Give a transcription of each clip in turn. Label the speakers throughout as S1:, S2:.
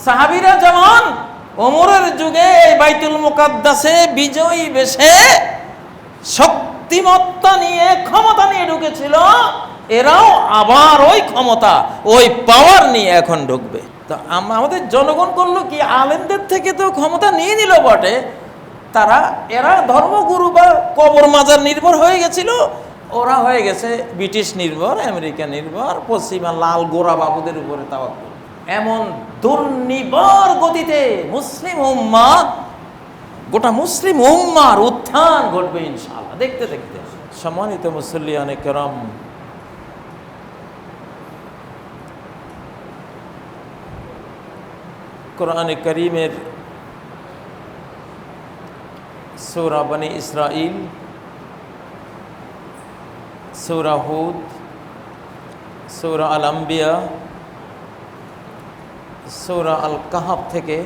S1: সাহাবীরা যেমন ওমরের যুগে এই বাইতুল মুকাদ্দাসে বিজয়ী বেশে শক্তিমত্তা নিয়ে ক্ষমতা নিয়ে ঢুকেছিল, এরাও আবার ওই ক্ষমতা ওই পাওয়ার নিয়ে এখন ঢুকবে। তো আমাদের জনগণ করলো কি, আলেমদের থেকে তো ক্ষমতা নিয়ে নিল বটে, এরা ধর্মগুরু বা কবর মাজার নির্ভর হয়ে গেছিল, ওরা হয়ে গেছে ব্রিটিশ নির্ভর, আমেরিকা নির্ভর, পশ্চিমা লাল গোরা বাবুদের উপরে তাওয়াক্কুল। এমন দুর্নিবার গতিতে মুসলিম উম্মাহ, গোটা মুসলিম উম্মার উত্থান ঘটবে ইনশাআল্লাহ দেখতে দেখতে। সম্মানিত মুসল্লিয়ানে কেরাম, কোরআনে কারীমের সূরা বনী ইসরাঈল, সূরা হুদ, সূরা আল আম্বিয়া, সূরা আল কাহাফ থেকে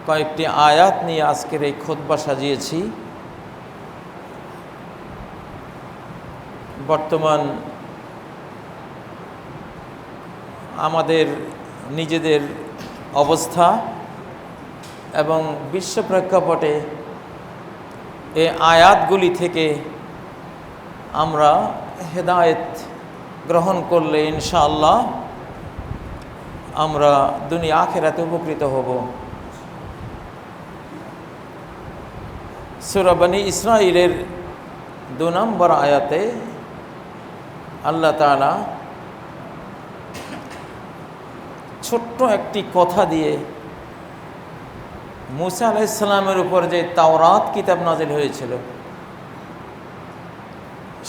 S1: কয়েকটি আয়াত নিয়ে আজকের এই খুতবা সাজিয়েছি। বর্তমান আমাদের নিজেদের অবস্থা এবং বিশ্ব প্রেক্ষাপটে এই আয়াতগুলি থেকে আমরা হেদায়েত গ্রহণ করলে ইনশাআল্লাহ আমরা দুনিয়া আখিরাতে উপকৃত হব। সূরা বনী ইসরাঈলের 2 নম্বর আয়াতে আল্লাহ তাআলা ছোট্ট একটি কথা দিয়ে মুসা আলাইহিস সালামের উপর যে তাওরাত কিতাব নাজিল হয়েছিল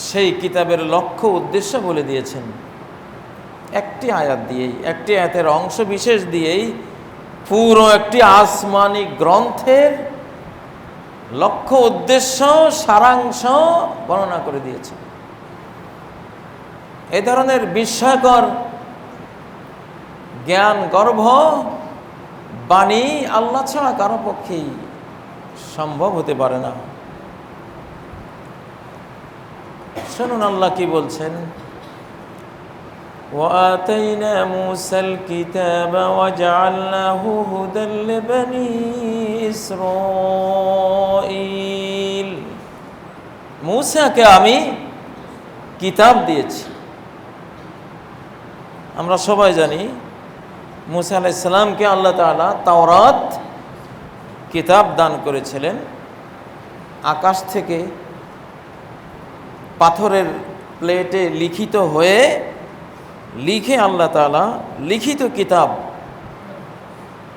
S1: সেই কিতাবের লক্ষ্য উদ্দেশ্য বলে দিয়েছেন। একটি আয়াত দিয়েই, একটি আয়াতের অংশ বিশেষ দিয়েই পুরো একটি আসমানি গ্রন্থের লক্ষ্য উদ্দেশ্য সারাংশ বর্ণনা করে দিয়েছে। এই ধরনের বিস্ময়কর জ্ঞান গর্ভ বাণী আল্লাহ ছাড়া কারো পক্ষেই সম্ভব হতে পারে না। শুনুন আল্লাহ কি বলছেন, وَآتَيْنَا مُوسَى الْكِتَابَ وَجَعَلْنَاهُ هُدًى لِبَنِي إِسْرَائِيلَ। মূসাকে আমি কিতাব দিয়েছি। আমরা সবাই জানি মূসা আলাইহিস সালামকে আল্লাহ তাআলা তাওরাত কিতাব দান করেছিলেন। আকাশ থেকে পাথরের প্লেটে লিখিত হয়ে লিখে আল্লাহ তাআলা লিখিত কিতাব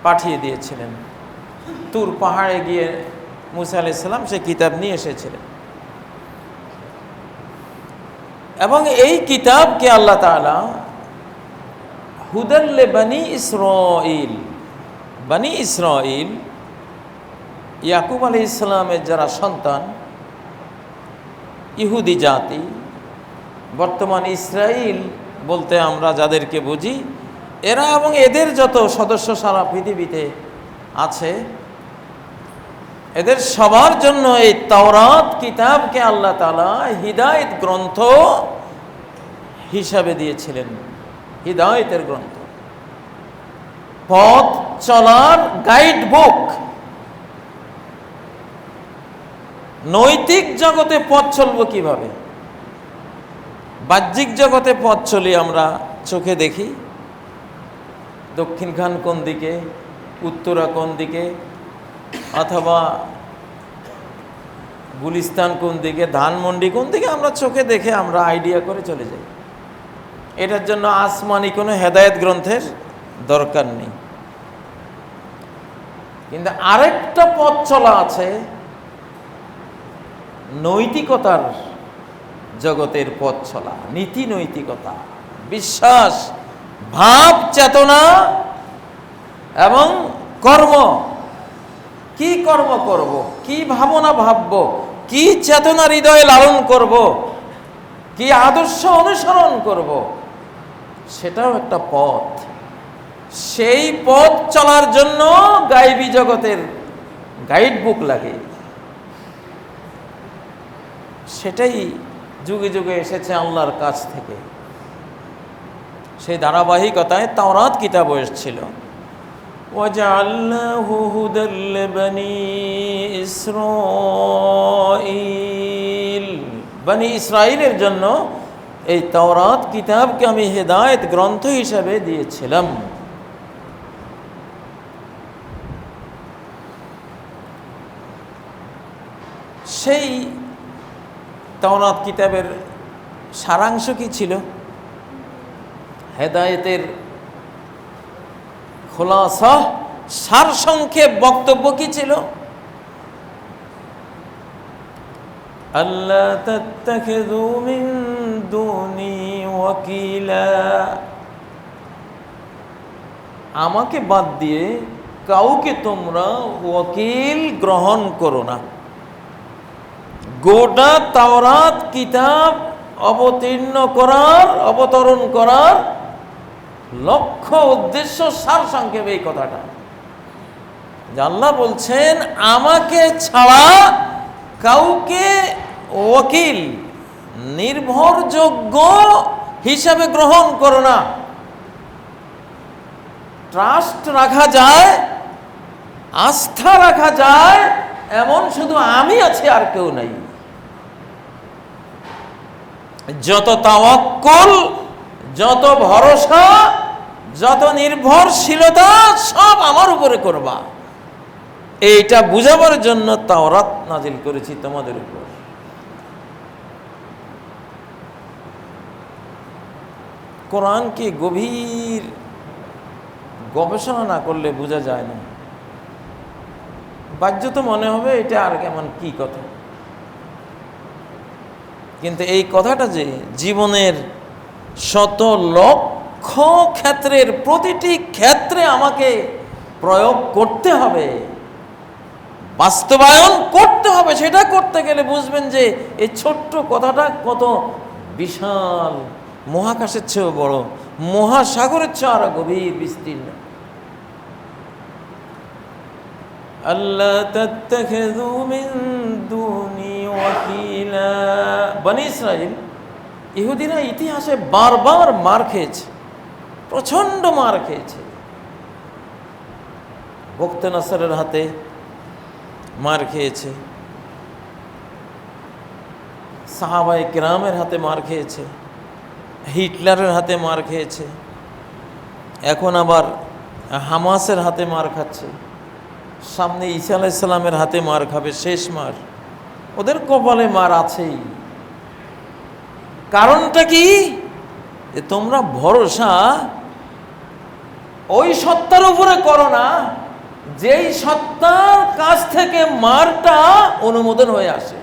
S1: পাঠিয়ে দিয়েছিলেন। তুর পাহাড়ে গিয়ে মূসা আলাইহিস সালাম সে কিতাব নিয়ে এসেছিলেন এবং এই কিতাবকে আল্লাহ তাআলা হুদাল লিবানি ইসরাঈল, বনী ইসরাঈল ইয়াকুব আলাইহিস সালামের যারা সন্তান, ইহুদি জাতি, বর্তমান ইসরাইল বলতে আমরা যাদেরকে বুঝি, এরা এবং এদের যত সদস্য সারা পৃথিবীতে আছে, এদের সবার জন্য এই তাওরাত কিতাবকে আল্লাহ তাআলা হিদায়াত গ্রন্থ হিসাবে দিয়েছিলেন। হিদায়াতের গ্রন্থ, পথ চলার গাইড বুক। নৈতিক জগতে পথ চলব কিভাবে, বাহ্যিক জগতে পথ চলি আমরা চোখে দেখি, দক্ষিণখান কোন দিকে, উত্তরা কোন দিকে, অথবা গুলিস্তান কোন দিকে, ধানমন্ডি কোন দিকে, আমরা চোখে দেখে আমরা আইডিয়া করে চলে যাই। এটার জন্য আসমানি কোনো হেদায়েত গ্রন্থের দরকার নেই। কিন্তু আরেকটা পথ চলা আছে, নৈতিকতার জগতের পথ চলা, নীতি নৈতিকতা, বিশ্বাস, ভাব চেতনা এবং কর্ম। কি কর্ম করব, কি ভাবনা ভাবব, কি চেতনা হৃদয়ে লালন করব, কি আদর্শ অনুসরণ করব, সেটাও একটা পথ। সেই পথ চলার জন্য গায়বী জগতের গাইড বুক লাগে। সেটাই যুগে যুগে এসেছে আল্লাহর কাছ থেকে। সেই ধারাবাহিকতায় তাওরাত কিতাব এসেছিল। ওয়াজআলনাহু হুদাল লিবানি ইসরাঈল, বনি ইসরাঈলের জন্য এই তাওরাত কিতাবকে আমি হেদায়েত গ্রন্থ হিসেবে দিয়েছিলাম। সেই তাওরাত কিতাবের সারাংশ কি ছিল? হেদায়েতের খোলাসা, সারসংক্ষেপ বক্তব্য কি ছিল? আল্লা তাত্তাখিযু মিন দুনি ওয়াকিলা, আমাকে বাদ দিয়ে কাউকে তোমরা ওয়াকিল গ্রহণ করো না। গোটা তাওরাত কিতাব অবতরণ করার লক্ষ্য, উদ্দেশ্য, সারসংক্ষেপে এই কথাটা যে আল্লাহ বলছেন আমাকে ছাড়া কাউকে ওয়াকিল, নির্ভরযোগ্য হিসাবে গ্রহণ করো না। ট্রাস্ট রাখা যায়, আস্থা রাখা যায় এমন শুধু আমি আছি, আর কেউ নাই। যত তাওয়াক্কুল, যত ভরসা, যত নির্ভরশীলতা সব আমার উপরে করবা, এইটা বুঝাবার জন্য তাওরাত নাজিল করেছি তোমাদের উপর। কোরআনকে গভীর গবেষণা না করলে বোঝা যায় না। বাহ্যত মনে হবে এটা আর কেমন কি কথা, কিন্তু এই কথাটা যে জীবনের শত লক্ষ ক্ষেত্রের প্রতিটি ক্ষেত্রে আমাকে প্রয়োগ করতে হবে, বাস্তবায়ন করতে হবে, সেটা করতে গেলে বুঝবেন যে এই ছোট্ট কথাটা কত বিশাল, মহাকাশের চেয়েও বড়, মহাসাগরের চেয়ে আরো গভীর বিস্তীর্ণ। আল্লাহ তাত্তাখিযু মিন দুনি ওয়াকিলা, বনি ইসরাঈল, ইহুদিরা ইতিহাসে বারবার মার খেয়েছে, প্রচন্ড মার খেয়েছে। বখতে নসরের হাতে মার খেয়েছে, সাহাবায়ে কেরামের হাতে মার খেয়েছে, হিটলারের হাতে মার খেয়েছে, এখন আবার হামাসের হাতে মার খাচ্ছে, সামনে ঈসা আলাইহিস সালামের হাতে মার খাবে, শেষ মার। ওদের কপালে মার আছেই। কারণটা কি? যে তোমরা ভরসা ওই সত্তার উপরে করো না যেই সত্তার কাছ থেকে মারটা অনুমোদন হয়ে আসে,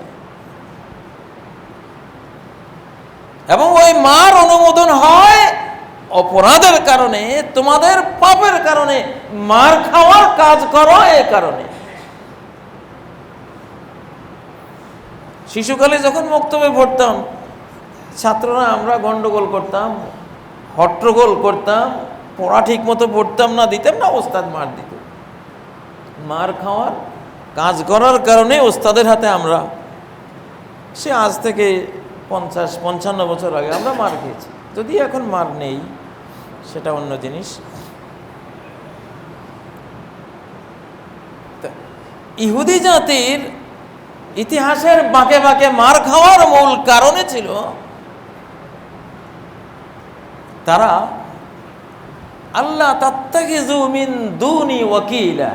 S1: এবং ওই মার অনুমোদন হয় অপরাধের কারণে, তোমাদের পাপের কারণে মার খাওয়ার কাজ করো। এই কারণে শিশুকালে যখন মক্তবে পড়তাম, ছাত্ররা আমরা গন্ডগোল করতাম, হট্টগোল করতাম, পড়া ঠিক মতো পড়তাম না, দিতাম না, ওস্তাদ মার দিত। মার খাওয়ার কাজ করার কারণে ওস্তাদের হাতে আমরা, সে আজ থেকে 50-55 বছর আগে আমরা মার খেয়েছি। যদি এখন মার নেই সেটা অন্য জিনিস। ইহুদি জাতির ইতিহাসের বাঁকে বাঁকে মার খাওয়ার মূল কারণে ছিল তারা আল্লাহ তাত্তাখিযু মিন দুনি ওয়াকিলা,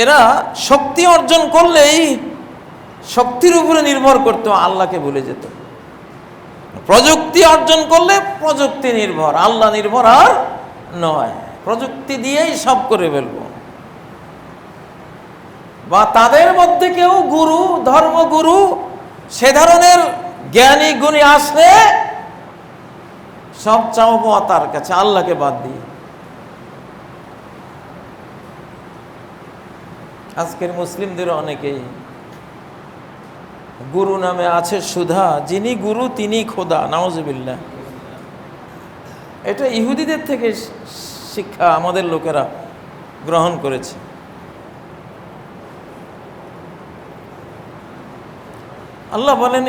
S1: এরা শক্তি অর্জন করলেই শক্তির উপরে নির্ভর করত, আল্লাহকে ভুলে যেত। প্রযুক্তি অর্জন করলে প্রযুক্তি নির্ভর, আল্লাহ নির্ভর আর নয়, প্রযুক্তি দিয়েই সব করে ফেলবো। বা তাদের মধ্যে কেউ গুরু, ধর্মগুরু, সে ধরনের জ্ঞানী গুণী আসলে সব চাওয়া তার কাছে, আল্লাহকে বাদ দিয়ে। আজকের মুসলিমদের অনেকেই গুরু নামে আছে সুধা, যিনি গুরু তিনি খোদা, নাউজুবিল্লাহ। এটা ইহুদিদের থেকে শিক্ষা আমাদের লোকেরা গ্রহণ করেছে। আল্লাহ বলেন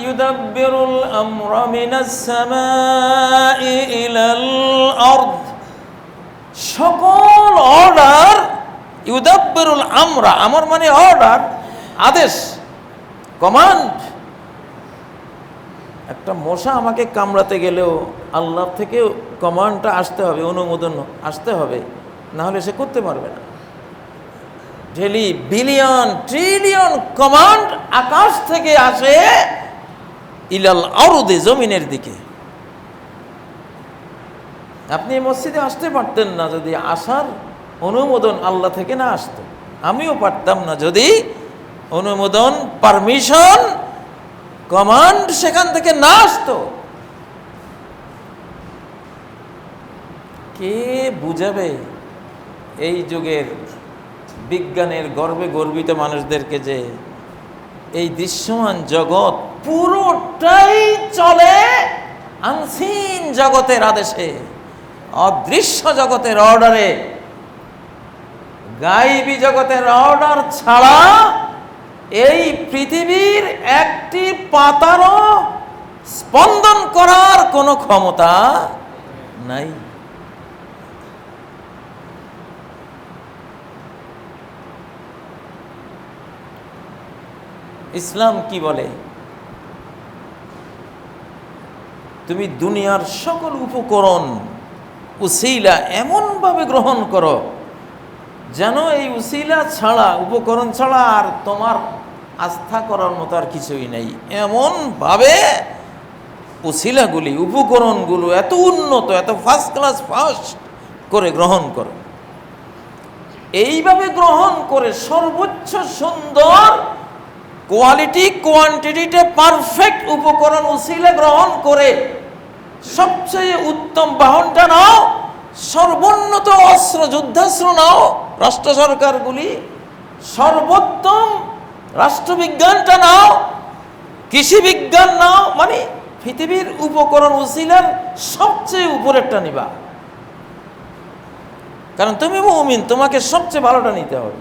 S1: ইউদাব্বিরুল আমরা মিনাস সামাই ইলাল আরদ, সকল অর্ডার, ইউদাব্বিরুল আমরা, আমর মানে অর্ডার, আদেশ, কমান্ড। একটা মশা আমাকে কামড়াতে গেলেও আল্লাহ থেকে কমান্ডটা আসতে হবে, অনুমোদন আসতে হবে, না হলে সে করতে পারবে না। ডেলি বিলিয়ন ট্রিলিয়ন কমান্ড আকাশ থেকে আসে ইলাল আরদে, জমিনের দিকে। আপনি মসজিদে আসতে পারতেন না যদি আসার অনুমোদন আল্লাহ থেকে না আসতো। আমিও পারতাম না যদি অনুমোদন, পারমিশন, কমান্ড সেখান থেকে না আসতো। কে বুঝাবে এই যুগের বিজ্ঞানের গর্বে গর্বিত মানুষদেরকে যে এই দৃশ্যমান জগৎ পুরোটাই চলে আনসিন জগতের আদেশে, অদৃশ্য জগতের অর্ডারে। গায়েবী জগতের অর্ডার ছাড়া এই পৃথিবীর একটি পাতারও স্পন্দন করার কোনো ক্ষমতা নাই। ইসলাম কি বলে? তুমি দুনিয়ার সকল উপকরণ, উসিলা এমনভাবে গ্রহণ করো যেন এই উসিলা ছাড়া, উপকরণ ছাড়া আর তোমার আস্থা করার মতো আর কিছুই নেই। এমনভাবে উসিলাগুলি, উপকরণগুলো এত উন্নত, এত ফার্স্ট ক্লাস, ফার্স্ট করে গ্রহণ করো। এইভাবে গ্রহণ করে সর্বোচ্চ সুন্দর কোয়ালিটি কোয়ান্টিটিতে পারফেক্ট উপকরণ উসিলা গ্রহণ করে সবচেয়ে উত্তম বাহনটা নাও, সর্বোন্নত অস্ত্র, যুদ্ধাস্ত্র নাও, রাষ্ট্র সরকারগুলি সর্বোত্তম রাষ্ট্রবিজ্ঞানটা নাও, কৃষি বিজ্ঞান নাও, মানে পৃথিবীর উপকরণ উসিলার সবচেয়ে উপরেরটা নিবা। কারণ তুমি মুমিন, তোমাকে সবচেয়ে ভালোটা নিতে হবে।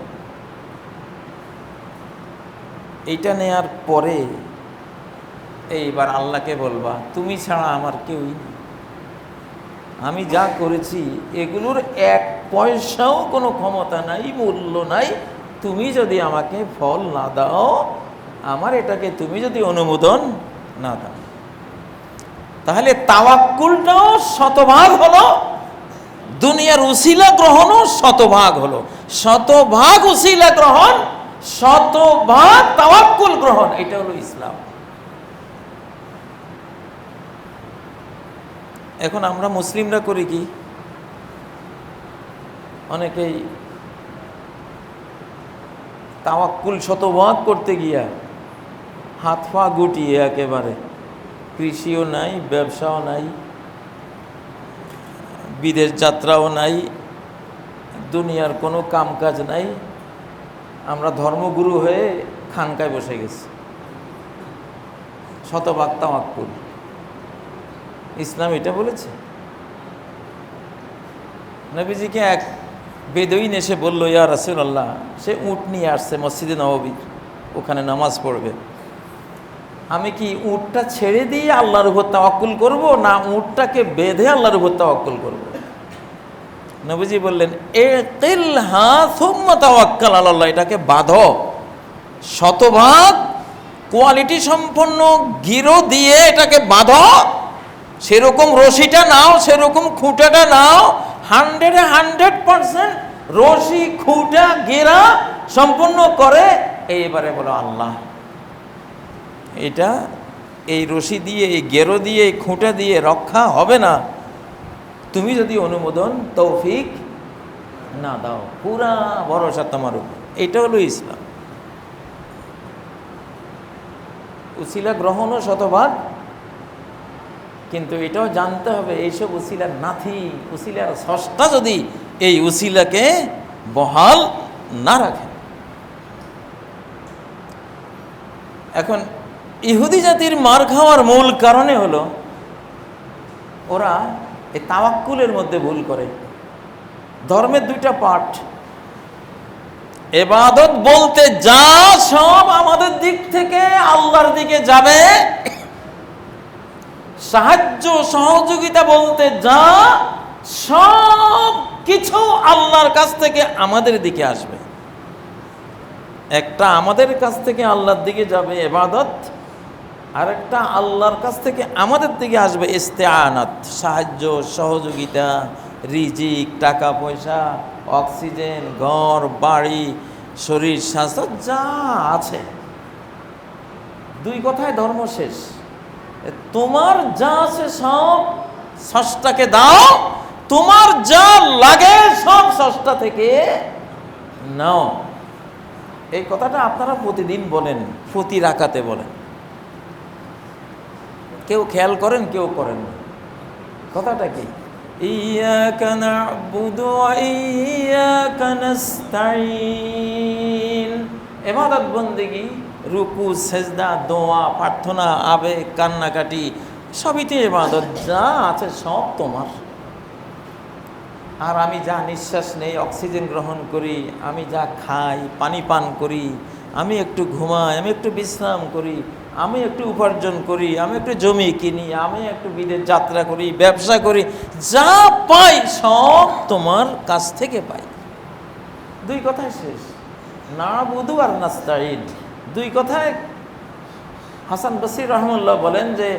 S1: এইটা নেয়ার পরে এইবার আল্লাহকে বলবা, তুমি ছাড়া আমার কেউই নেই, আমি যা করেছি এগুলোর এক পয়সাও কোনো ক্ষমতা নাই, মূল্য নাই। তুমি যদি আমাকে ফল না দাও, আমার এটাকে তুমি যদি অনুমোদন না দাও, তাহলে তাওয়াক্কুলটাও শতভাগ হলো, দুনিয়ার উসিলা গ্রহণও শতভাগ হলো। শতভাগ উসিলা গ্রহণ, শতভাগ তাওয়াক্কুল গ্রহণ, এটা হলো ইসলাম। এখন আমরা মুসলিমরা করি কি, অনেকেই তাওয়াক্কুল শতভাগ করতে গিয়া হাত পা গুটিয়ে একেবারে, কৃষিও নাই, ব্যবসাও নাই, বিদেশ যাত্রাও নাই, দুনিয়ার কোনো কামকাজ নাই, আমরা ধর্মগুরু হয়ে খানকায় বসে গেছি। শতভাগ তাওয়াক্কুল, ইসলাম এটা বলেছে? নবীজিকে এক বেদুইন এসে বলল, ইয়া রাসূলুল্লাহ, সে উট নিয়ে আসছে মসজিদে নববী, ওখানে নামাজ পড়বে, আমি কি উটটা ছেড়ে দিয়ে আল্লাহর উপর তাওয়াক্কুল করব, না উটটাকে বেঁধে আল্লাহর উপর তাওয়াক্কুল করব? নবীজি বললেন, ইকিলহা সুম্মা তাওয়াক্কাল আলাল্লাহ, এটাকে বাঁধো, শতভাগ কোয়ালিটি সম্পন্ন গিরো দিয়ে এটাকে বাঁধো, সেরকম রশিটা নাও, সেরকম খুঁটাটা নাও, 100% রশি, খুঁটা, গেরা সম্পূর্ণ করে এইবারে বলো আল্লাহ। এটা এই রশি দিয়ে, এই গেরো দিয়ে, এই খুঁটা দিয়ে রক্ষা হবে না, তুমি যদি অনুমোদন, তৌফিক না দাও। পুরা ভরসা তোমার উপর। এটা হলো ইসলাম। উসিলা গ্রহণও শতভাগ, কিন্তু এটাও জানতে হবে এইসব উসিলার নাথি, উসিলার স্রষ্টা যদি এই উসিলাকে বহাল না রাখে। এখন ইহুদি জাতির মার খাওয়ার মূল কারণে হলো ওরা এই তাওয়াক্কুলের মধ্যে ভুল করে। ধর্মের দুইটা পার্ট, ইবাদত বলতে যা সব আমাদের দিক থেকে আল্লাহর দিকে যাবে, সাহায্য সহযোগিতা বলতে যা সব কিছু আল্লাহর কাছ থেকে আমাদের দিকে আসবে। একটা আমাদের কাছ থেকে আল্লাহর দিকে যাবে ইবাদত, আর একটা আল্লাহর কাছ থেকে আমাদের দিকে আসবে ইস্তেআনাত, সাহায্য সহযোগিতা, রিজিক, টাকা পয়সা, অক্সিজেন, ঘর বাড়ি, শরীর স্বাস্থ্য যা আছে। দুই কথায় ধর্ম শেষ। তোমার যা আছে সব স্রষ্টাকে দাও, তোমার যা লাগে সব স্রষ্টা থেকে নাও। এই কথাটা আপনারা প্রতিদিন বলেন, প্রতি রাকাতে বলেন। কেউ খেয়াল করেন, কেউ করেন না। কথাটা কি? ইয়াকা না'বুদু ওয়া ইয়াকা নাস্তাঈন। ইবাদত বন্দেগী, রুকু, সেজদা, দোয়া, প্রার্থনা, আবেগ, কান্নাকাটি সবই তো ইবাদত। যা আছে সব তোমার। আর আমি যা নিঃশ্বাস নেই, অক্সিজেন গ্রহণ করি, আমি যা খাই, পানি পান করি, আমি একটু ঘুমাই, আমি একটু বিশ্রাম করি, আমি একটু উপার্জন করি, আমি একটু জমি কিনি, আমি একটু বিদেশ যাত্রা করি, ব্যবসা করি, যা পাই সব তোমার কাছ থেকে পাই। দুই কথায় শেষ। না'বুদু আর নাস্তাঈন, দুই কথায়। হাসান বসরি রহমাতুল্লাহ বলেন যে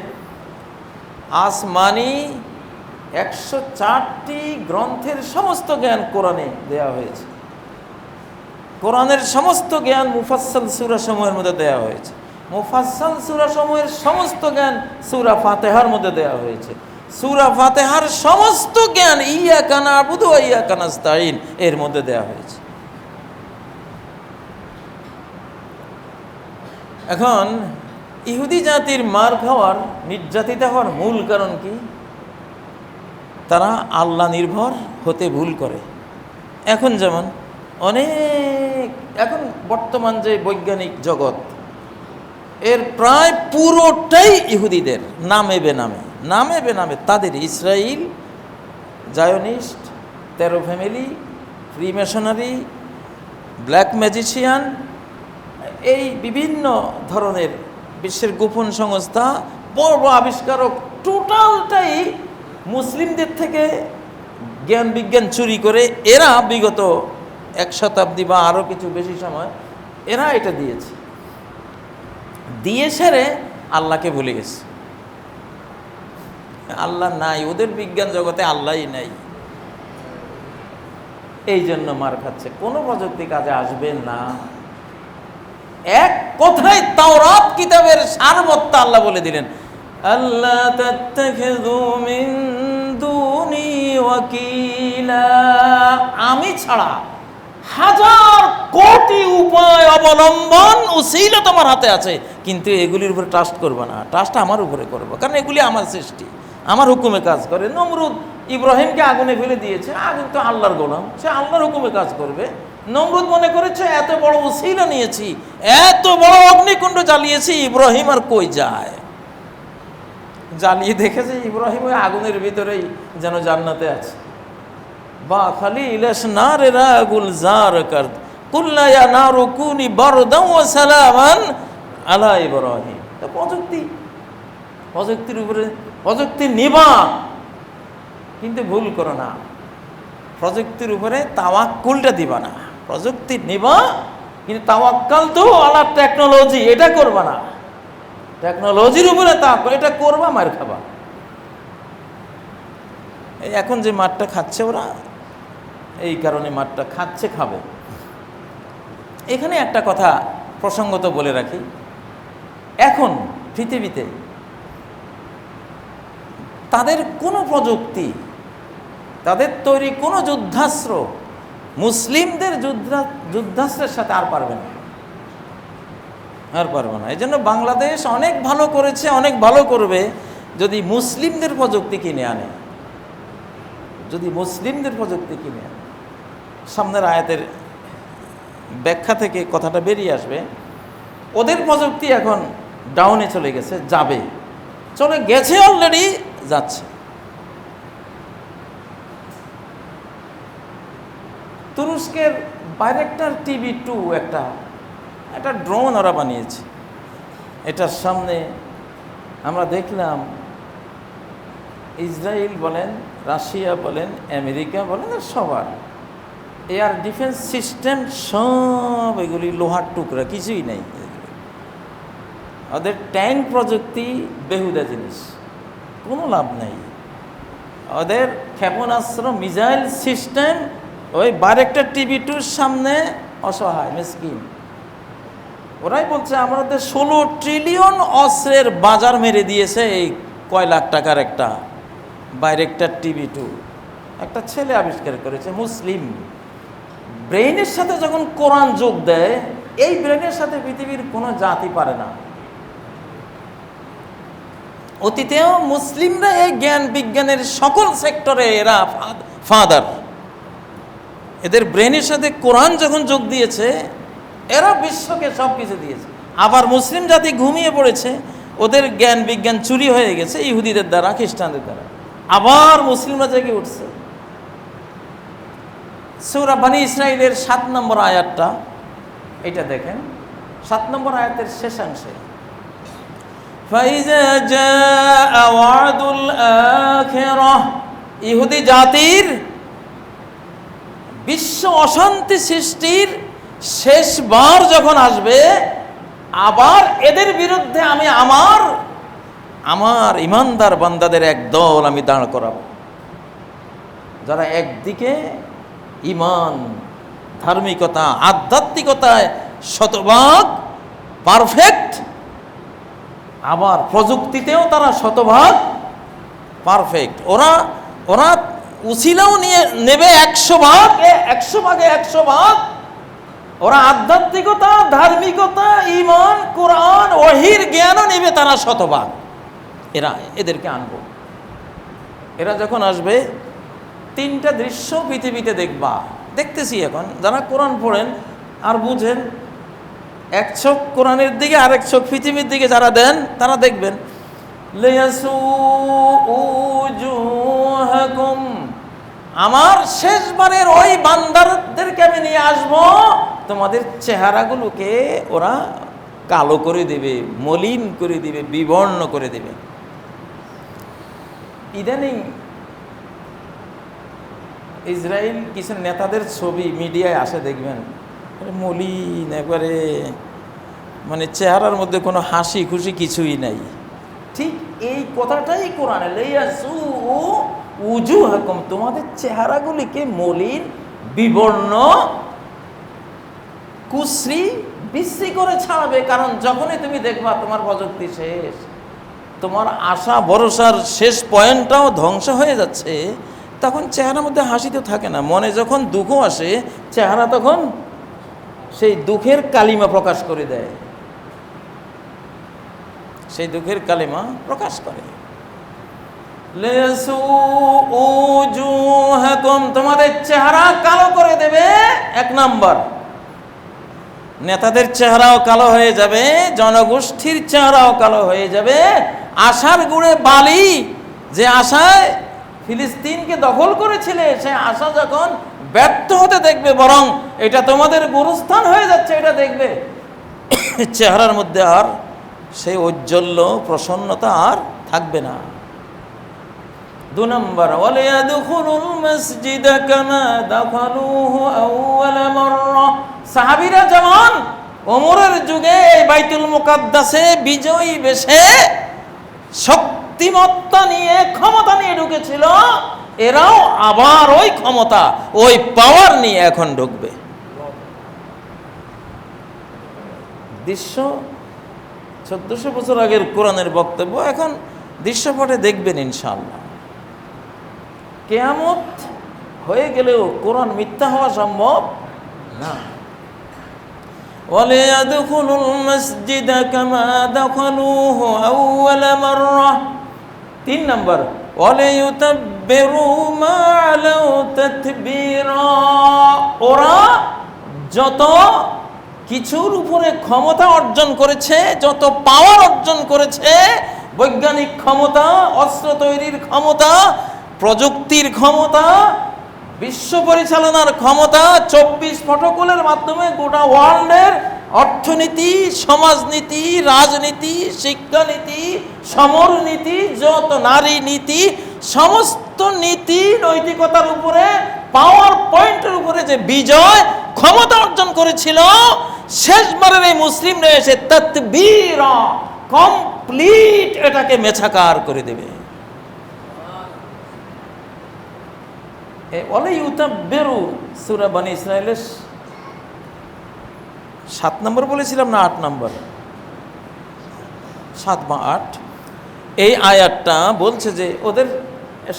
S1: আসমানি 104টি গ্রন্থের সমস্ত জ্ঞান কোরআনে দেয়া হয়েছে। কোরআনের সমস্ত জ্ঞান মুফাসসাল সূরা সমূহের মধ্যে দেয়া হয়েছে। মুফাসসাল সূরা সমূহের সমস্ত জ্ঞান সূরা ফাতিহার মধ্যে দেয়া হয়েছে। সূরা ফাতিহার সমস্ত জ্ঞান ইয়াকা না'বুদু ওয়া ইয়াকা নাস্তাঈন এর মধ্যে দেয়া হয়েছে। এখন ইহুদি জাতির মার খাওয়ার, নির্যাতিত হওয়ার মূল কারণ কি? তারা আল্লাহ নির্ভর হতে ভুল করে। এখন যেমন এখন বর্তমান যে বৈজ্ঞানিক জগৎ, এর প্রায় পুরোটাই ইহুদিদের নামে বেনামে তাদের। Israel, Zionist, 13 family, freemasonry, black magician, এই বিভিন্ন ধরনের বিশ্বের গোপন সংস্থা, বড় বড় আবিষ্কারক, টোটালটাই মুসলিমদের থেকে জ্ঞান বিজ্ঞান চুরি করে এরা বিগত 1 শতাব্দী বা আরও কিছু বেশি সময় এরা এটা দিয়েছে। দিয়ে সেরে আল্লাহকে ভুলে গেছে। আল্লাহ নাই, ওদের বিজ্ঞান জগতে আল্লাহই নাই। এই জন্য মার খাচ্ছে। কোনো প্রযুক্তি কাজে আসবে না। এক কথায় তাওরাত কিতাবের সারবত্তা আল্লাহ বলে দিলেন, আল্লাহ তাত্তাখিযু মিন দুনি ওয়াকিলা। আমি ছাড়া হাজার কোটি উপায় অবলম্বন উসিলা তোমার হাতে আছে, কিন্তু এগুলির উপরে ট্রাস্ট করবে না। ট্রাস্ট আমার উপরে করবো, কারণ এগুলি আমার সৃষ্টি, আমার হুকুমে কাজ করে। নমরুদ ইব্রাহিমকে আগুনে ফেলে দিয়েছে, আগুন তো আল্লাহর গোলাম, সে আল্লাহর হুকুমে কাজ করবে। নমরুদ মনে করেছে এত বড় উসিলা নিয়েছি, এত বড় অগ্নিকুণ্ড জ্বালিয়েছি, ইব্রাহিম আর কই যায়। জ্বালিয়ে দেখেছে ইব্রাহিম ওই আগুনের ভিতরেই যেন জান্নাতে আছে। বা খালি ইলাস নারেরা গুলজার কার কুল্লা ইয়া নারু কুনি বারদান ওয়া সালামান আলা ইব্রাহিম। তো প্রযুক্তির উপরে প্রযুক্তি নিবা, কিন্তু ভুল করো না। প্রযুক্তির উপরে তাওয়াক্কুলটা দিবা না। প্রযুক্তি নিবা, কিন্তু তাওয়াক্কাল তো আলা টেকনোলজি, এটা করবা না। টেকনোলজির উপরে তাওয়াক্কুল, এটা করবা, মার খাবা। এই এখন যে মারটা খাচ্ছে ওরা, এই কারণে মারটা খাচ্ছে, খাবে। এখানে একটা কথা প্রসঙ্গত বলে রাখি, এখন পৃথিবীতে তাদের কোনো প্রযুক্তি, তাদের তৈরি কোনো যুদ্ধাস্ত্র মুসলিমদের যুদ্ধাস্ত্রের সাথে আর পারবে না, এই জন্য বাংলাদেশ অনেক ভালো করেছে, অনেক ভালো করবে যদি মুসলিমদের প্রযুক্তি কিনে আনে। সামনের আয়াতের ব্যাখ্যা থেকে কথাটা বেরিয়ে আসবে। ওদের প্রযুক্তি এখন ডাউনে চলে গেছে, চলে গেছে, অলরেডি যাচ্ছে। তুরস্কের বাইরেক্টার টিভি 2 একটা ড্রোন ওরা বানিয়েছে। এটার সামনে আমরা দেখলাম ইসরায়েল বলেন, রাশিয়া বলেন, আমেরিকা বলেন, আর সবার এয়ার ডিফেন্স সিস্টেম সব এগুলি লোহার টুকরা, কিছুই নেই। ওদের ট্যাঙ্ক প্রযুক্তি বেহুদা জিনিস, কোনো লাভ নেই। ওদের ক্ষেপণাস্ত্র মিসাইল সিস্টেম ওই বাইরেক্টার টিভি 2 সামনে অসহায় মিসকিন। ওরাই বলছে আমাদের 16 ট্রিলিয়ন অস্ত্রের বাজার মেরে দিয়েছে এই কয় লাখ টাকার একটা বাইরেক্টার টিভি 2। একটা ছেলে আবিষ্কার করেছে, মুসলিম। ব্রেইনের সাথে যখন কোরআন যোগ দেয়, এই ব্রেইনের সাথে পৃথিবীর কোনো জাতি পারে না। অতীতেও মুসলিমরা এই জ্ঞান বিজ্ঞানের সকল সেক্টরে এরা ফাদার। এদের ব্রেনের সাথে কোরআন যখন যোগ দিয়েছে, এরা বিশ্বকে সব কিছু দিয়েছে। আবার মুসলিম জাতি ঘুমিয়ে পড়েছে, ওদের জ্ঞান বিজ্ঞান চুরি হয়ে গেছে ইহুদিদের দ্বারা, খ্রিস্টানদের দ্বারা। আবার মুসলিমরা জেগে উঠছে। সূরা বনী ইসরাঈলের 7 নম্বর আয়াতটা, এটা দেখেন, 7 নম্বর আয়াতের শেষাংশে ফাইজা জাআ ওয়াদুল আখিরাহ, ইহুদি জাতির বিশ্ব অশান্তি সৃষ্টির শেষবার যখন আসবে, আবার এদের বিরুদ্ধে আমি আমার ইমানদার বান্দাদের এক দল আমি দাঁড় করাবো, যারা একদিকে ইমান, ধার্মিকতা, আধ্যাত্মিকতায় শতভাগ পারফেক্ট, আবার প্রযুক্তিতেও তারা শতভাগ পারফেক্ট। ওরা উসিলাও নিয়ে নেবে 100 ভাগ, 100 ভাগে 100 ভাগ। ওরা আধ্যাত্মিকতা, ধার্মিকতা, ঈমান, কোরআন, ওহীর জ্ঞানও নেবে তারা শতভাগ। এদেরকে আনবো। এরা যখন আসবে, 3টা দৃশ্য পৃথিবীতে দেখতেছি এখন। যারা কোরআন পড়েন আর বুঝেন, এক চোখ কোরআনের দিকে আর এক চোখ পৃথিবীর দিকে যারা দেন, তারা দেখবেন আমার শেষবারের ওই বান্দারদেরকে আমি নিয়ে আসবো, তোমাদের চেহারাগুলোকে ওরা কালো করে দেবে, মলিন করে দিবে, বিবর্ণ করে দেবে। ইদানিং ইসরায়েল কিছু নেতাদের ছবি মিডিয়ায় আসে, দেখবেন মলিন একবারে, মানে চেহারার মধ্যে কোনো হাসি খুশি কিছুই নাই। ঠিক এই কথাটাই কোরআনে, লাইয়াসু উজুহাকুম, তোমাদের চেহারাগুলিকে মলিন, বিবর্ণ, কুশ্রী, বিশ্রী করে ছাড়াবে। কারণ যখনই তুমি দেখবা তোমার প্রযুক্তি শেষ, তোমার আশা ভরসার শেষ পয়েন্টটাও ধ্বংস হয়ে যাচ্ছে, তখন চেহারার মধ্যে হাসি তো থাকে না। মনে যখন দুঃখ আসে, চেহারা তখন সেই দুঃখের কালিমা প্রকাশ করে দেয়, সেই দুঃখের কালিমা প্রকাশ করে। তোমাদের চেহারা কালো করে দেবে। 1 নাম্বার, নেতাদের চেহারাও কালো হয়ে যাবে, জনগোষ্ঠীর চেহারাও কালো হয়ে যাবে। আশার গুড়ে বালি, যে আশায় ফিলিস্তিনকে দখল করেছিলে, সে আশা যখন ব্যর্থ হতে দেখবে, বরং এটা তোমাদের গুরুস্থান হয়ে যাচ্ছে, এটা দেখবে, চেহারার মধ্যে আর সেই ঔজ্জ্বল্য, প্রসন্নতা আর থাকবে না। 2 নম্বর, ওয়ালিয়াদখুলুল মাসজিদা কামা দাখালুহু আউওয়াল মাররা, সাহাবীরা যেমন ওমরের যুগে এই বাইতুল মুকাদ্দাসে বিজয়ী বেশে শক্তিমত্তা নিয়ে, ক্ষমতা নিয়ে ঢুকেছিল, এরাও আবার ওই ক্ষমতা, ওই পাওয়ার নিয়ে এখন ঢুকবে। দৃশ্য 1400 বছর আগের কোরআনের বক্তব্য এখন দৃশ্যপটে দেখবেন ইনশাআল্লাহ। কিয়ামত হয়ে গেলেও কোরআন মিথ্যা হওয়া সম্ভব না। ওয়ালিয়াদখুলুল মাসজিদা কামা দাখালুহু আউওয়াল মাররা। 3 নম্বর, ওয়ালিয়ুতাব্বিরু মা আলাউ তাতবীরা, ওরা যত কিছুর উপরে ক্ষমতা অর্জন করেছে, যত পাওয়ার অর্জন করেছে, বৈজ্ঞানিক ক্ষমতা, অস্ত্র তৈরির ক্ষমতা, প্রযুক্তির ক্ষমতা, বিশ্ব পরিচালনার ক্ষমতা 24 প্রটোকলের মাধ্যমে গোটা ওয়ার্ল্ডের অর্থনীতি, সমাজনীতি, রাজনীতি, শিক্ষানীতি, সমরনীতি, যত নারী নীতি, সমস্ত নীতি নৈতিকতার উপরে, পাওয়ার পয়েন্টের উপরে যে বিজয় ক্ষমতা অর্জন করেছিল, শেষবারের এই মুসলিমরা এসে তাতবীর কমপ্লিট এটাকে মেছাকার করে দেবে। ওয়ালা ইউতাব্বিরু সূরা বনী ইসরাঈলের 7 নম্বর বলেছিলাম না 8 নম্বর, 7 বা 8, এই আয়াতটা বলছে যে ওদের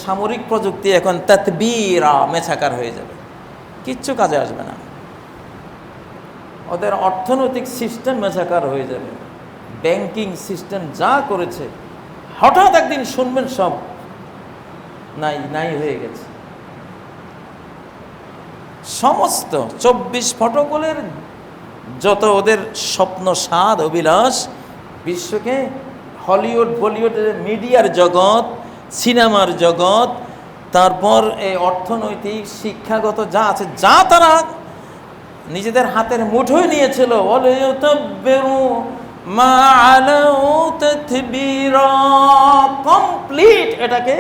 S1: সামরিক প্রযুক্তি এখন তাতবীরা মেছাকার হয়ে যাবে, কিচ্ছু কাজে আসবে না। ওদের অর্থনৈতিক সিস্টেম মেছাকার হয়ে যাবে, ব্যাংকিং সিস্টেম যা করেছে হঠাৎ একদিন শুনবেন সব নাই নাই হয়ে গেছে। সমস্ত 24 প্রটোকলের যত ওদের স্বপ্ন, স্বাদ, অভিলাষ, বিশ্বকে হলিউড বলিউড মিডিয়ার জগৎ, সিনেমার জগৎ, তারপর এই অর্থনৈতিক শিক্ষাগত যা আছে, যা তারা নিজেদের হাতের মুঠোয় নিয়েছিল, কমপ্লিট এটাকে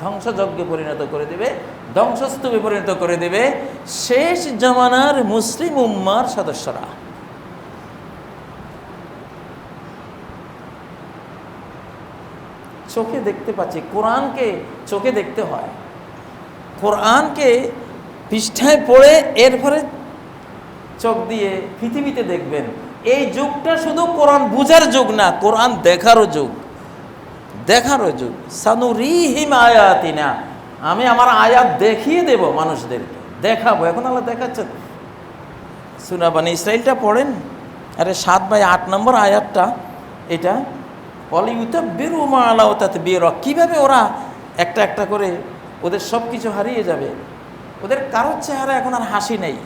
S1: ধ্বংসযজ্ঞে পরিণত করে দেবে, ধ্বংসস্তূপে পরিণত করে দেবে শেষ জামানার মুসলিম উম্মার সদস্যরা। চোখে দেখতে পাচ্ছি, কোরআনকে চোখে দেখতে হয়, কোরআনকে পৃষ্ঠায় পড়ে এরপরে চোখ দিয়ে পৃথিবীতে দেখবেন। এই যুগটা শুধু কোরআন বুঝার যুগ না, কোরআন দেখারও যুগ, দেখারও যুগ। সানুরিহিম আয়াতিনা, আমি আমার আয়াত দেখিয়ে দেব মানুষদেরকে, দেখাবো। এখন আল্লাহ দেখাচ্ছেন। সূরা বনী ইসরাঈলটা পড়েন, আরে 7 বা 8 নম্বর আয়াতটা, এটা ওয়ালিউতাব্বিরু মা আলাউ তাতবীরা, কিভাবে ওরা একটা একটা করে ওদের সব কিছু হারিয়ে যাবে, ওদের কারোর চেহারা এখন আর হাসি নেই।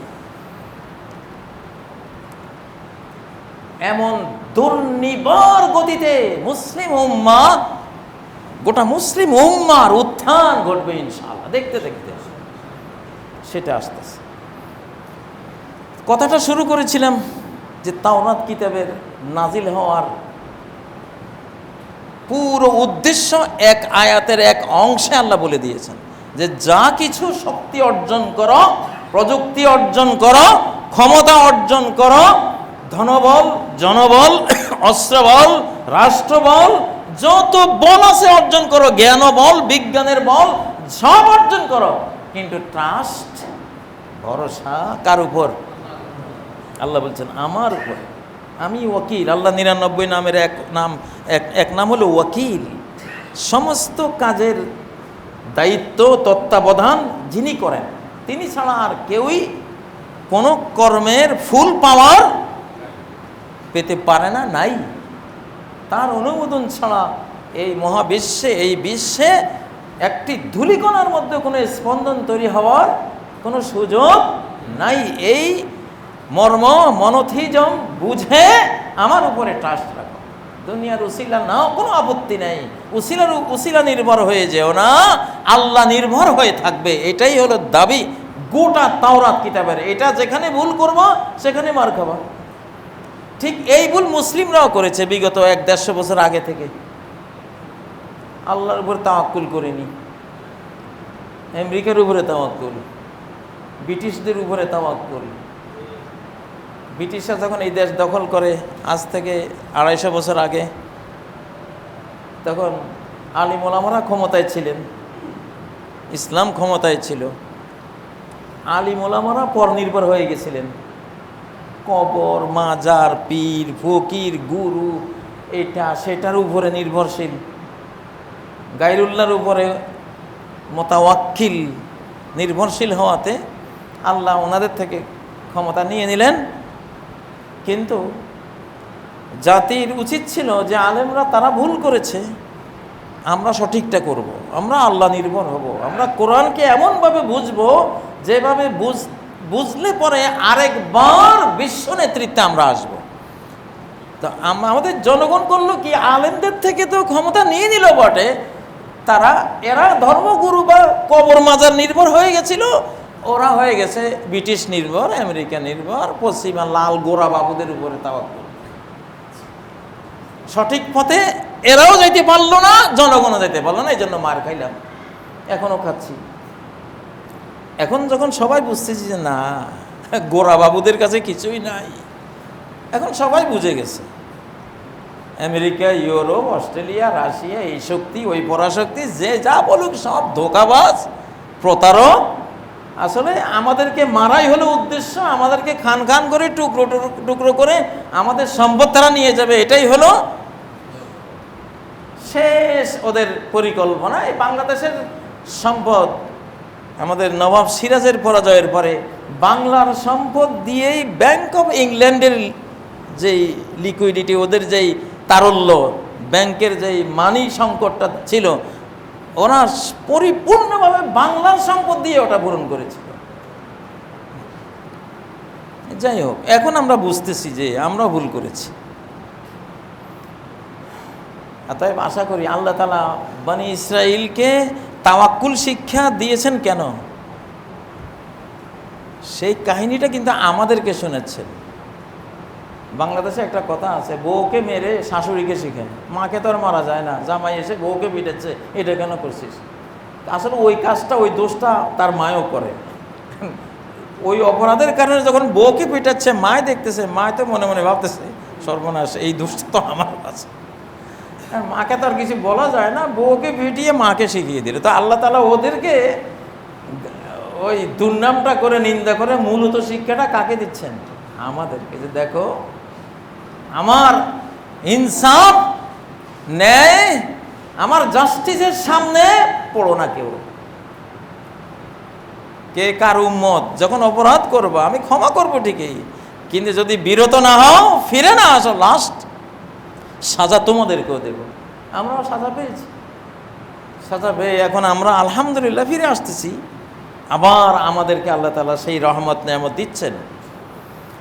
S1: এমন দুর্নিবার গতিতে মুসলিম উম্মা, গোটা মুসলিম উম্মার উত্থান ঘটবে ইনশাআল্লাহ, দেখতে দেখতে সেটা আসতেছে। কথাটা শুরু করেছিলাম যে তাওরাত কিতাবের নাজিল হওয়ার পুরো উদ্দেশ্য এক আয়াতের এক অংশে আল্লাহ বলে দিয়েছেন যে যা কিছু শক্তি অর্জন করো, প্রযুক্তি অর্জন করো, ক্ষমতা অর্জন করো, ধনবল, জনবল, অস্ত্রবল, রাষ্ট্রবল, যত বল আছে অর্জন করো, জ্ঞান বল, বিজ্ঞানের বল, সব অর্জন করো, কিন্তু ট্রাস্ট, ভরসা কার উপর? আল্লাহ বলছেন আমার উপর, আমি ওয়াকিল। আল্লাহ 99 নামের এক নাম হলো ওয়াকিল। সমস্ত কাজের দায়িত্ব, তত্ত্বাবধান যিনি করেন, তিনি ছাড়া আর কেউই কোনো কর্মের ফুল পাওয়ার পেতে পারে না, নাই। তার অনুমোদন ছাড়া এই মহাবিশ্বে, এই বিশ্বে একটি ধূলিকণার মধ্যে কোনো স্পন্দন তৈরি হওয়ার কোনো সুযোগ নাই। এই মর্ম মনোথিজম বুঝে আমার উপরে ট্রাস্ট রাখো। দুনিয়ার উসিলা নাও, কোনো আপত্তি নেই, উসিলা নির্ভর হয়ে যেও না, আল্লাহ নির্ভর হয়ে থাকবে। এটাই হলো দাবি গোটা তাওরাত কিতাবের। এটা যেখানে ভুল করব সেখানে মার খাবা। ঠিক এই ভুল মুসলিমরাও করেছে বিগত 1-150 বছর আগে থেকে। আল্লাহর উপর তাওয়াক্কুল করেনি, আমেরিকার উপরে তাওয়াক্কুল, ব্রিটিশদের উপরে তাওয়াক্কুল। ব্রিটিশরা যখন এই দেশ দখল করে আজ থেকে 250 বছর আগে, তখন আলিম ওলামারা ক্ষমতায় ছিলেন, ইসলাম ক্ষমতায় ছিল। আলিম ওলামারা পরনির্ভর হয়ে গেছিলেন, কবর, মাজার, পীর, ফকির, গুরু, এটা সেটার উপরে নির্ভরশীল, গায়রুল্লাহর উপরে মোতাওয়াক্কিল, নির্ভরশীল হওয়াতে আল্লাহ ওনাদের থেকে ক্ষমতা নিয়ে নিলেন। কিন্তু জাতির উচিত ছিল যে আলেমরা তারা ভুল করেছে, আমরা সঠিকটা করব, আমরা আল্লাহ নির্ভর হব, আমরা কোরআনকে এমনভাবে বুঝবো যেভাবে বুঝলে পরে আরেকবার বিশ্ব নেতৃত্বে আমরা আসব। তো আমাদের জনগণ করলো কি, আলেমদের থেকে তো ক্ষমতা নিয়ে নিল বটে, এরা ধর্মগুরু বা কবর মাজার নির্ভর হয়ে গেছিল, ওরা হয়ে গেছে ব্রিটিশ নির্ভর, আমেরিকা নির্ভর, পশ্চিমা লাল গোরা বাবুদের উপরে তাওয়াক্কুল। সঠিক পথে এরাও যাইতে পারলো না, জনগণও যাইতে পারলো না, এই জন্য মার খাইলাম, এখনো খাচ্ছি। এখন যখন সবাই বুঝতেছি যে না, গোরা বাবুদের কাছে কিছুই নাই, এখন সবাই বুঝে গেছে আমেরিকা, ইউরোপ, অস্ট্রেলিয়া, রাশিয়া, এই শক্তি ওই পরাশক্তি যে যা বলুক সব ধোঁকাবাজ, প্রতারক। আসলে আমাদেরকে মারাই হলো উদ্দেশ্য, আমাদেরকে খান খান করে টুকরো টুকরো করে আমাদের সম্পদ তারা নিয়ে যাবে, এটাই হলো শেষ ওদের পরিকল্পনা। এই বাংলাদেশের সম্পদ, আমাদের নবাব সিরাজের পরাজয়ের পরে বাংলার সম্পদ দিয়েই ব্যাংক অফ ইংল্যান্ডের যেই লিকুইডিটি, ওদের যেই তারল্য, ব্যাংকের যেই মানি সংকটটা ছিল, ওরা পরিপূর্ণভাবে বাংলার সম্পদ দিয়ে ওটা পূরণ করেছিল। যাই হোক, এখন আমরা বুঝতেছি যে আমরা ভুল করেছি। অতএব আশা করি আল্লাহ তাআলা বনি ইসরাইলকে তাওয়াক্কুল শিক্ষা দিয়েছেন কেন, সেই কাহিনীটা কিন্তু আমাদেরকে শোনাচ্ছেন। বাংলাদেশে একটা কথা আছে, বউকে মেরে শাশুড়িকে শিখে, মাকে তো আর মারা যায় না, জামাই এসে বউকে পিটাচ্ছে, এটা কেন করছিস? আসলে ওই কাজটা, ওই দোষটা তার মায়ও করে। ওই অপরাধের কারণে যখন বউকে পিটাচ্ছে, মায় দেখতেছে, মায় তো মনে মনে ভাবতেছে সর্বনাশ, এই দোষটা তো আমার আছে। মাকে তো আর কিছু বলা যায় না, বউকে পিটিয়ে মাকে শিখিয়ে দিল। তো আল্লাহ তাআলা ওদেরকে ওই দুর্নামটা করে, নিন্দা করে, মূলত শিক্ষাটা কাকে দিচ্ছেন? আমাদেরকে। যে দেখো, আমার ইনসাফ, ন্যায়, আমার জাস্টিসের সামনে পড়ো না কেউ। কে কার উম্মত, যখন অপরাধ করবো আমি ক্ষমা করবো ঠিকই, কিন্তু যদি বিরত না হও, ফিরে না আসো, লাস্ট সাজা তোমাদেরকেও দেব। আমরাও সাজা পেয়েছি, সাজা পেয়ে এখন আমরা আলহামদুলিল্লাহ ফিরে আসতেছি। আবার আমাদেরকে আল্লাহ তাআলা সেই রহমত নেয়ামত দিচ্ছেন।